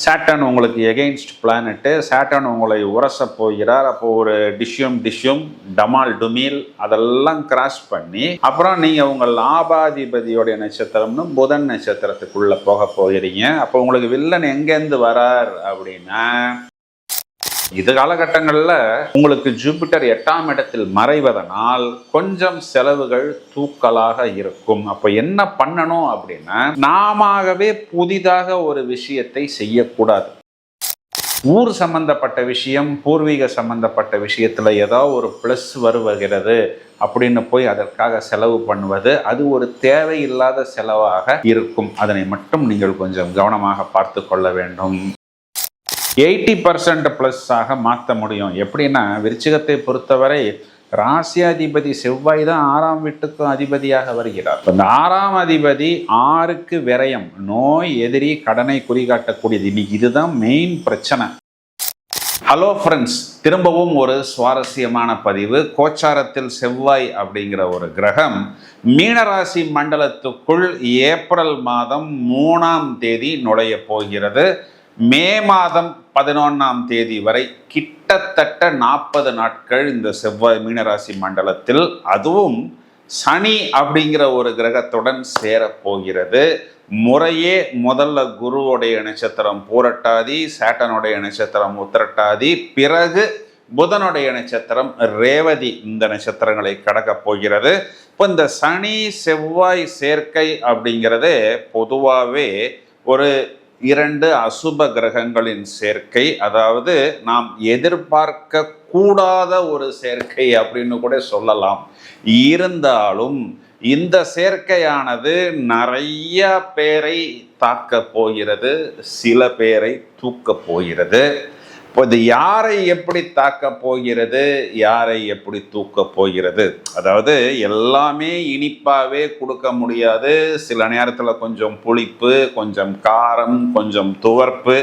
Saturn உங்களுக்கு against planet, Saturn உங்களை உரச போகிறார். அப்போ ஒரு டிஷ்யூம் டமால் டுமீல் அதெல்லாம் கிராஸ் பண்ணி அப்புறம் நீங்க உங்க லாபாதிபதியோடைய நட்சத்திரம்னு புதன் நட்சத்திரத்துக்குள்ள போக போகிறீங்க. அப்போ உங்களுக்கு வில்லன் எங்கேருந்து வரார் அப்படின்னா, இது காலகட்டங்களில் உங்களுக்கு ஜூபிட்டர் 8ஆம் இடத்தில் மறைவதனால் கொஞ்சம் செலவுகள் தூக்கலாக இருக்கும். அப்போ என்ன பண்ணணும் அப்படின்னா, நாமவே புதிதாக ஒரு விஷயத்தை செய்யக்கூடாது. ஊர் சம்பந்தப்பட்ட விஷயம், பூர்வீக சம்பந்தப்பட்ட விஷயத்துல ஏதாவது ஒரு பிளஸ் வருகிறது அப்படின்னு போய் அதற்காக செலவு பண்ணுவது, அது ஒரு தேவையில்லாத செலவாக இருக்கும். அதனை மட்டும் நீங்கள் கொஞ்சம் கவனமாக பார்த்து கொள்ள வேண்டும். 80% பிளஸ் ஆக மாற்ற முடியும். எப்படின்னா, விருச்சிகத்தை பொறுத்தவரை ராசியாதிபதி செவ்வாய் தான் 6ஆம் வீட்டுக்கு அதிபதியாக வருகிறார். இந்த 6ஆம் அதிபதி 6க்கு விரயம், நோய், எதிரி, கடனை குறிகாட்டக்கூடியது. இன்னைக்கு இதுதான் மெயின் பிரச்சனை. ஹலோ ஃப்ரெண்ட்ஸ், திரும்பவும் ஒரு சுவாரஸ்யமான பதிவு. கோச்சாரத்தில் செவ்வாய் அப்படிங்கிற ஒரு கிரகம் மீனராசி மண்டலத்துக்குள் ஏப்ரல் மாதம் 3ஆம் தேதி நுழைய போகிறது. மே மாதம் 11ஆம் தேதி வரை கிட்டத்தட்ட 40 நாட்கள் இந்த செவ்வாய் மீனராசி மண்டலத்தில், அதுவும் சனி அப்படிங்கிற ஒரு கிரகத்துடன் சேரப்போகிறது. முறையே முதல்ல குருவுடைய நட்சத்திரம் பூரட்டாதி, சாட்டனுடைய நட்சத்திரம் உத்திரட்டாதி, பிறகு புதனுடைய நட்சத்திரம் ரேவதி, இந்த நட்சத்திரங்களை கடக்க போகிறது. இப்போ இந்த சனி செவ்வாய் சேர்க்கை அப்படிங்கிறது பொதுவாகவே ஒரு 2 அசுப கிரகங்களின் சேர்க்கை, அதாவது நாம் எதிர்பார்க்க கூடாத ஒரு சேர்க்கை அப்படின்னு கூட சொல்லலாம். இருந்தாலும் இந்த சேர்க்கையானது நிறைய பேரை தாக்க போகிறது, சில பேரை தூக்க போகிறது. இப்போ இது யாரை எப்படி தாக்க போகிறது, யாரை எப்படி தூக்க போகிறது? அதாவது எல்லாமே இனிப்பாவே கொடுக்க முடியாது. சில நேரத்தில் கொஞ்சம் புளிப்பு, கொஞ்சம் காரம், கொஞ்சம் துவர்ப்பு,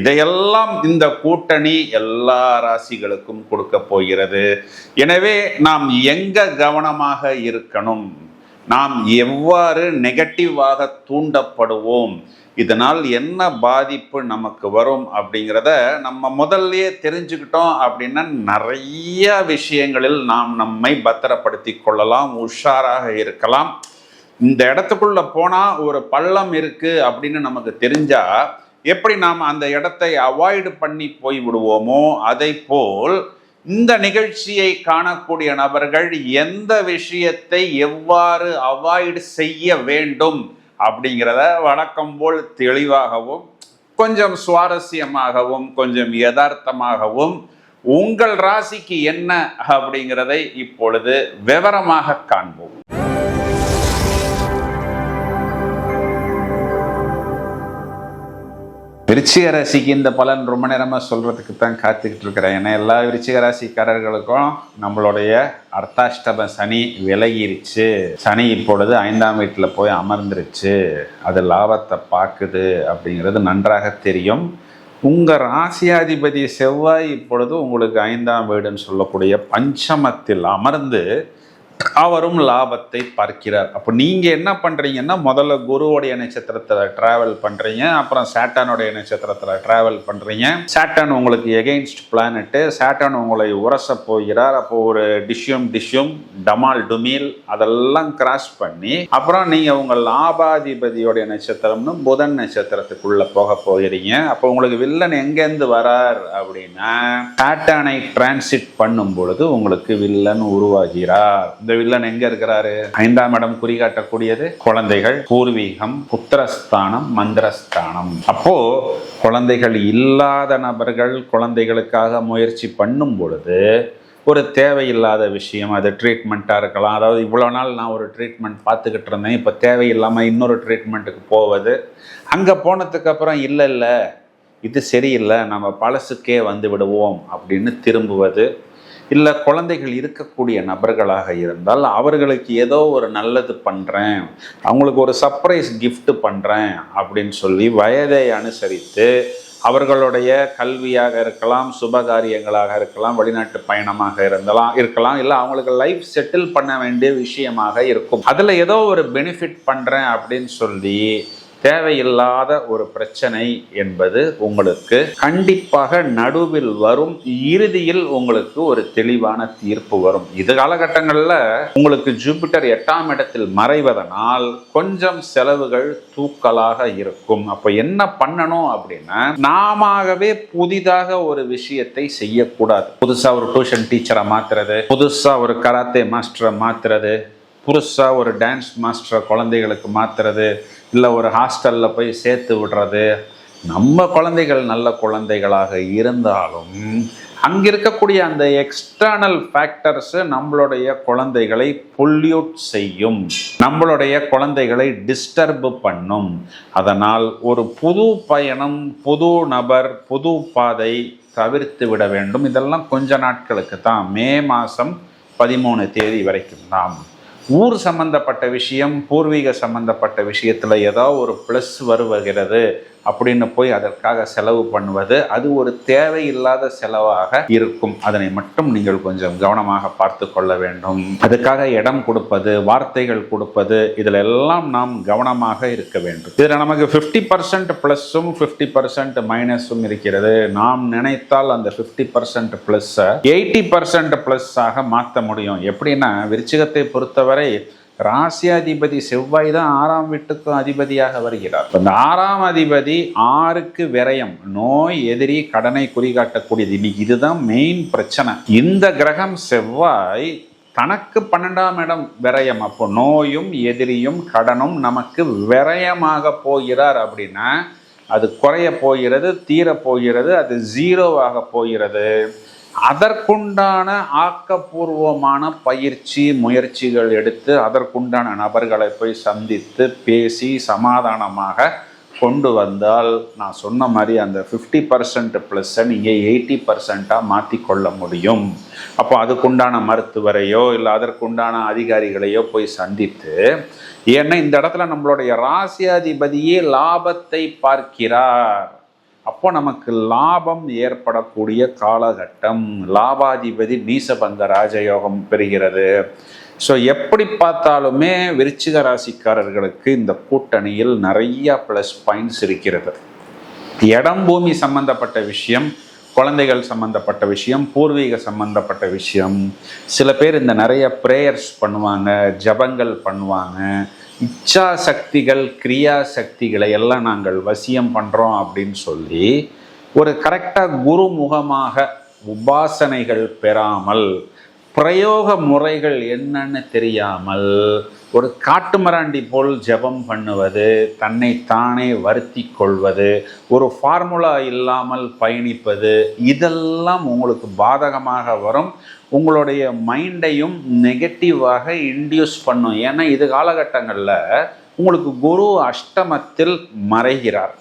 இதையெல்லாம் இந்த கூட்டணி எல்லா ராசிகளுக்கும் கொடுக்க போகிறது. எனவே நாம் எங்க கவனமாக இருக்கணும், நாம் எவ்வாறு நெகட்டிவாக தூண்டப்படுவோம், இதனால் என்ன பாதிப்பு நமக்கு வரும் அப்படிங்கிறத நம்ம முதல்லயே தெரிஞ்சுக்கிட்டோம் அப்படின்னா நிறைய விஷயங்களில் நாம் நம்மை பத்திரப்படுத்தி கொள்ளலாம், உஷாராக இருக்கலாம். இந்த இடத்துக்குள்ள போனா ஒரு பள்ளம் இருக்கு அப்படின்னு நமக்கு தெரிஞ்சா எப்படி நாம் அந்த இடத்தை அவாய்டு பண்ணி போய் விடுவோமோ, அதை போல் இந்த நிகழ்ச்சியை காணக்கூடிய நபர்கள் எந்த விஷயத்தை எவ்வாறு அவாய்டு செய்ய வேண்டும் அப்படிங்கிறத வழக்கம் போல் தெளிவாகவும் கொஞ்சம் சுவாரஸ்யமாகவும் கொஞ்சம் யதார்த்தமாகவும் உங்கள் ராசிக்கு என்ன அப்படிங்கிறதை இப்பொழுது விவரமாக காண்போம். விருச்சிக ராசிக்கு இந்த பலன் ரொம்ப நேரமாக சொல்கிறதுக்கு தான் காத்துக்கிட்டு இருக்கிறேன். ஏன்னா எல்லா விருச்சிக ராசிக்காரர்களுக்கும் நம்மளுடைய அர்த்தாஷ்டம சனி விலகிருச்சு. சனி இப்பொழுது 5ஆம் வீட்டில் போய் அமர்ந்துருச்சு, அது லாபத்தை பார்க்குது அப்படிங்கிறது நன்றாக தெரியும். உங்கள் ராசியாதிபதி செவ்வாய் இப்பொழுது உங்களுக்கு 5ஆம் வீடுன்னு சொல்லக்கூடிய பஞ்சமத்தில் அமர்ந்து அவரும் லாபத்தை பார்க்கிறார். அப்போ நீங்கள் என்ன பண்ணுறீங்கன்னா, முதல்ல குருவோடைய நட்சத்திரத்தில் ட்ராவல் பண்ணுறீங்க, அப்புறம் சாட்டனுடைய நட்சத்திரத்தில் ட்ராவல் பண்ணுறீங்க. சாட்டன் உங்களுக்கு எகெயின்ஸ்ட் பிளானட்டு, சாட்டன் உங்களை உரச போகிறார். அப்போ ஒரு டிஷ்யூம் டமால் டுமீல் அதெல்லாம் கிராஸ் பண்ணி அப்புறம் நீங்கள் உங்கள் லாபாதிபதியோடைய நட்சத்திரம்னு புதன் நட்சத்திரத்துக்குள்ளே போக போகிறீங்க. அப்போ உங்களுக்கு வில்லன் எங்கேருந்து வரார் அப்படின்னா, சாட்டனை டிரான்சிட் பண்ணும் பொழுது உங்களுக்கு வில்லன் உருவாகிறார். இந்த வில்லன் எங்க இருக்கிறாரு? 5ஆம் இடம் குறிகாட்டக்கூடியது குழந்தைகள், பூர்வீகம், புத்திரஸ்தானம், மந்திரஸ்தானம். அப்போ குழந்தைகள் இல்லாத நபர்கள் குழந்தைகளுக்காக முயற்சி பண்ணும் பொழுது ஒரு தேவையில்லாத விஷயம், அது ட்ரீட்மெண்ட்டாக இருக்கலாம். அதாவது இவ்வளோ நாள் நான் ஒரு ட்ரீட்மெண்ட் பார்த்துக்கிட்டு இருந்தேன், இப்போ தேவையில்லாமல் இன்னொரு ட்ரீட்மெண்ட்டுக்கு போவது, அங்கே போனதுக்கு அப்புறம் இல்லை இது சரியில்லை, நம்ம பழசுக்கே வந்து விடுவோம் அப்படின்னு திரும்புவது. இல்லை குழந்தைகள் இருக்கக்கூடிய நபர்களாக இருந்தால் அவர்களுக்கு ஏதோ ஒரு நல்லது பண்ணுறேன், அவங்களுக்கு ஒரு சர்ப்ரைஸ் கிஃப்ட் பண்ணுறேன் அப்படின்னு சொல்லி வயதை அனுசரித்து அவர்களுடைய கல்வியாக இருக்கலாம், சுபகாரியங்களாக இருக்கலாம், வெளிநாட்டு பயணமாக இருக்கலாம், இல்லை அவங்களுக்கு லைஃப் செட்டில் பண்ண வேண்டிய விஷயமாக இருக்கும். அதில் ஏதோ ஒரு பெனிஃபிட் பண்ணுறேன் அப்படின்னு சொல்லி தேவையில்லாத ஒரு பிரச்சனை என்பது உங்களுக்கு கண்டிப்பாக நடுவில் வரும், இறுதியில் உங்களுக்கு ஒரு தெளிவான தீர்ப்பு வரும். இது காலகட்டங்களில் உங்களுக்கு ஜூபிட்டர் 8ஆம் இடத்தில் மறைவதனால் கொஞ்சம் செலவுகள் தூக்கலாக இருக்கும். அப்போ என்ன பண்ணணும் அப்படின்னா, நாமவே புதிதாக ஒரு விஷயத்தை செய்யக்கூடாது. புதுசா ஒரு டியூஷன் டீச்சரை மாத்துறது, புதுசா ஒரு கராத்தே மாஸ்டரை மாத்துறது, புதுசா ஒரு டான்ஸ் மாஸ்டரை குழந்தைகளுக்கு மாத்துறது, இல்லை ஒரு ஹாஸ்டலில் போய் சேர்த்து விடுறது. நம்ம குழந்தைகள் நல்ல குழந்தைகளாக இருந்தாலும் அங்கே இருக்கக்கூடிய அந்த எக்ஸ்டர்னல் ஃபேக்டர்ஸு நம்மளுடைய குழந்தைகளை பொல்யூட் செய்யும், நம்மளுடைய குழந்தைகளை டிஸ்டர்ப் பண்ணும். அதனால் ஒரு புது பயணம், புது நபர், புது பாதை தவிர்த்து விட வேண்டும். இதெல்லாம் கொஞ்ச நாட்களுக்கு தான், மே மாதம் 13 தேதி வரைக்கும் தான். ஊர் சம்பந்தப்பட்ட விஷயம், பூர்வீக சம்பந்தப்பட்ட விஷயத்துல ஏதாவது ஒரு ப்ளஸ் வருகிறது அப்படின்னு போய் அதற்காக செலவு பண்ணுவது, அது ஒரு தேவையில்லாத செலவாக இருக்கும். அதனை மட்டும் நீங்கள் கொஞ்சம் கவனமாக பார்த்து கொள்ள வேண்டும். அதுக்காக இடம் கொடுப்பது, வார்த்தைகள் கொடுப்பது, இதுல எல்லாம் நாம் கவனமாக இருக்க வேண்டும். இதுல நமக்கு 50% பிளஸும் 50% மைனஸும் இருக்கிறது. நாம் நினைத்தால் அந்த 50% பிளஸ் 80% பிளஸ் ஆக மாற்ற முடியும். எப்படின்னா, விருச்சிகத்தை பொறுத்தவரை ராசியாதிபதி செவ்வாய் தான் 6ஆம் வீட்டுக்கும் அதிபதியாக வருகிறார். இந்த 6ஆம் அதிபதி 6க்கு விரயம், நோய், எதிரி, கடனை குறிகாட்டக்கூடியது. இன்னைக்கு இதுதான் மெயின் பிரச்சனை. இந்த கிரகம் செவ்வாய் தனக்கு 12ஆம் இடம் விரயம். அப்போ நோயும் எதிரியும் கடனும் நமக்கு விரயமாக போகிறார் அப்படின்னா அது குறைய போகிறது, தீர போகிறது, அது 0வாக போகிறது. அதற்குண்டான ஆக்கப்பூர்வமான பயிற்சி முயற்சிகள் எடுத்து அதற்குண்டான நபர்களை போய் சந்தித்து பேசி சமாதானமாக கொண்டு வந்தால் நான் சொன்ன மாதிரி அந்த 50% ப்ளஸ்ஸை நீங்கள் 80%ஆக மாற்றிக்கொள்ள முடியும். அப்போ அதுக்குண்டான மருத்துவரையோ இல்லை அதற்குண்டான அதிகாரிகளையோ போய் சந்தித்து, ஏன்னா இந்த இடத்துல நம்மளுடைய ராசியாதிபதியே லாபத்தை பார்க்கிறார். அப்போ நமக்கு லாபம் ஏற்படக்கூடிய காலகட்டம். லாபாதிபதி நீசபங்க ராஜயோகம் பெறுகிறது. ஸோ எப்படி பார்த்தாலுமே விருச்சிக ராசிக்காரர்களுக்கு இந்த கூட்டணியில் நிறைய ப்ளஸ் பாயிண்ட்ஸ் இருக்கிறது. இடம் பூமி சம்பந்தப்பட்ட விஷயம், குழந்தைகள் சம்பந்தப்பட்ட விஷயம், பூர்வீக சம்பந்தப்பட்ட விஷயம். சில பேர் இந்த நிறைய ப்ரேயர்ஸ் பண்ணுவாங்க, ஜபங்கள் பண்ணுவாங்க. இச்சா சக்திகள், கிரியா சக்திகளை எல்லாம் நாங்கள் வசியம் பண்ணுறோம் அப்படின்னு சொல்லி ஒரு கரெக்டாக குருமுகமாக உபாசனைகள் பெறாமல், பிரயோக முறைகள் என்னன்னு தெரியாமல் ஒரு காட்டுமராண்டி போல் ஜபம் பண்ணுவது, தன்னை தானே வருத்தி கொள்வது, ஒரு ஃபார்முலா இல்லாமல் பயணிப்பது, இதெல்லாம் உங்களுக்கு பாதகமாக வரும். உங்களுடைய மைண்டையும் நெகட்டிவாக இன்டியூஸ் பண்ணும். ஏன்னா இது காலகட்டங்களில் உங்களுக்கு குரு அஷ்டமத்தில் மறைகிறார்.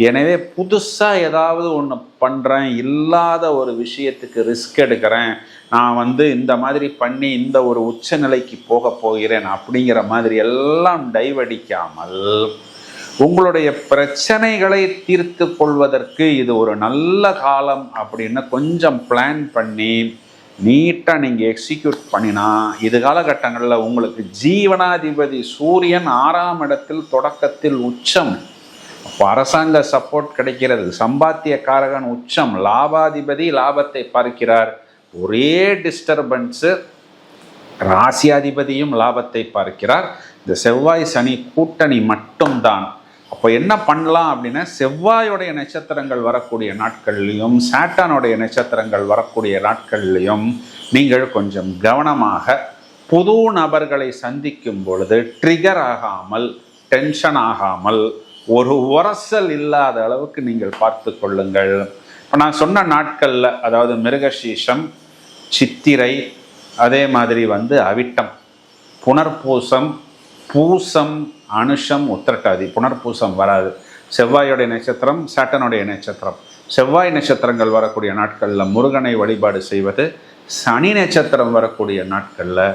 எனவே புதுசாக ஏதாவது ஒன்று பண்ணுறேன், இல்லாத ஒரு விஷயத்துக்கு ரிஸ்க் எடுக்கிறேன், நான் இந்த மாதிரி பண்ணி இந்த ஒரு உச்சநிலைக்கு போக போகிறேன் அப்படிங்கிற மாதிரி எல்லாம் டைவடிக்காமல் உங்களுடைய பிரச்சனைகளை தீர்த்து கொள்வதற்கு இது ஒரு நல்ல காலம் அப்படின்னு கொஞ்சம் பிளான் பண்ணி நீட்டாக நீங்கள் எக்ஸிக்யூட் பண்ணினா, இது காலகட்டங்களில் உங்களுக்கு ஜீவனாதிபதி சூரியன் 6ஆம் இடத்தில் தொடக்கத்தில் உச்சம். அப்போ அரசாங்க சப்போர்ட் கிடைக்கிறது. சம்பாத்திய காரகன் உச்சம், லாபாதிபதி லாபத்தை பார்க்கிறார். ஒரே டிஸ்டர்பன்ஸு, ராசியாதிபதியும் லாபத்தை பார்க்கிறார். இந்த செவ்வாய் சனி கூட்டணி மட்டும்தான். அப்போ என்ன பண்ணலாம் அப்படின்னா, செவ்வாயுடைய நட்சத்திரங்கள் வரக்கூடிய நாட்கள்லையும் சாட்டனுடைய நட்சத்திரங்கள் வரக்கூடிய நாட்கள்லையும் நீங்கள் கொஞ்சம் கவனமாக புது நபர்களை சந்திக்கும் பொழுது ட்ரிகர் ஆகாமல், டென்ஷன் ஆகாமல், ஒரு உரசல் இல்லாத அளவுக்கு நீங்கள் பார்த்து கொள்ளுங்கள். இப்போ நான் சொன்ன நாட்களில், அதாவது மிருகசீஷம், சித்திரை, அதே மாதிரி அவிட்டம், புனர்பூசம், பூசம், அனுஷம், உத்திரட்டாதி. புனர்பூசம் வராது. செவ்வாயுடைய நட்சத்திரம், சாட்டனுடைய நட்சத்திரம். செவ்வாய் நட்சத்திரங்கள் வரக்கூடிய நாட்களில் முருகனை வழிபாடு செய்வது, சனி நட்சத்திரம் வரக்கூடிய நாட்களில்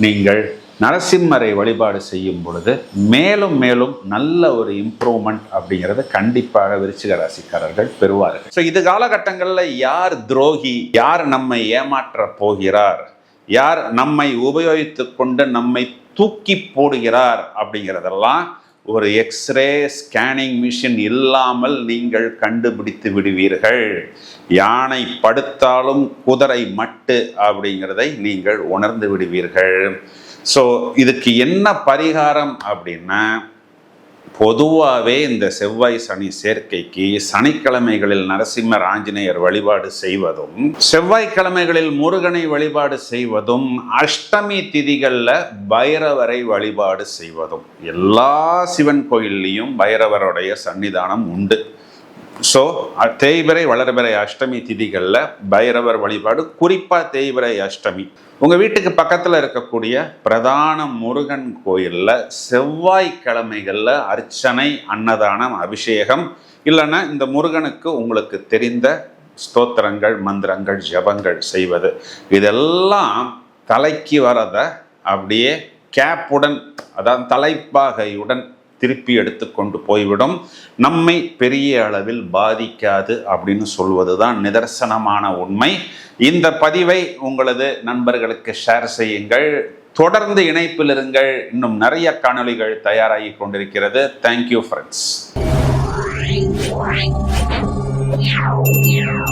நீங்கள் நரசிம்மரை வழிபாடு செய்யும் பொழுது மேலும் மேலும் நல்ல ஒரு இம்ப்ரூவ்மெண்ட் அப்படிங்கிறது கண்டிப்பாக விருச்சிக ராசிக்காரர்கள் பெறுவார்கள். ஸோ இது காலகட்டங்களில் யார் துரோகி, யார் நம்மை ஏமாற்ற போகிறார், யார் நம்மை உபயோகித்து கொண்டு நம்மை தூக்கி போடுகிறார் அப்படிங்கிறதெல்லாம் ஒரு எக்ஸ்ரே ஸ்கேனிங் மிஷின் இல்லாமல் நீங்கள் கண்டுபிடித்து விடுவீர்கள். யானை படுத்தாலும் குதிரை மட்டு அப்படிங்கிறதை நீங்கள் உணர்ந்து விடுவீர்கள். ஸோ இதுக்கு என்ன பரிகாரம் அப்படின்னா, பொதுவாகவே இந்த செவ்வாய் சனி சேர்க்கைக்கு சனிக்கிழமைகளில் நரசிம்மர் ஆஞ்சநேயர் வழிபாடு செய்வதும், செவ்வாய்க்கிழமைகளில் முருகனை வழிபாடு செய்வதும், அஷ்டமி திதிகளில் பைரவரை வழிபாடு செய்வதும். எல்லா சிவன் கோயில்லையும் பைரவருடைய சன்னிதானம் உண்டு. ஸோ தேய்பிறை வளர்பிறை அஷ்டமி திதிகளில் பைரவர் வழிபாடு, குறிப்பாக தேய்பிறை அஷ்டமி உங்கள் வீட்டுக்கு பக்கத்தில் இருக்கக்கூடிய பிரதான முருகன் கோயிலில் செவ்வாய்க்கிழமைகளில் அர்ச்சனை, அன்னதானம், அபிஷேகம், இல்லைன்னா இந்த முருகனுக்கு உங்களுக்கு தெரிந்த ஸ்தோத்திரங்கள், மந்திரங்கள், ஜபங்கள் செய்வது, இதெல்லாம் தலைக்கு வரதை அப்படியே கேப்புடன், அதாவது தலைப்பாகையுடன் திருப்பி எடுத்து கொண்டு போய்விடும். நம்மை பெரிய அளவில் பாதிக்காது அப்படின்னு சொல்வது தான் நிதர்சனமான உண்மை. இந்த பதிவை உங்களது நண்பர்களுக்கு ஷேர் செய்யுங்கள். தொடர்ந்து இணைப்பில் இருங்கள். இன்னும் நிறைய காணொளிகள் தயாராகி கொண்டிருக்கிறது. Thank you friends.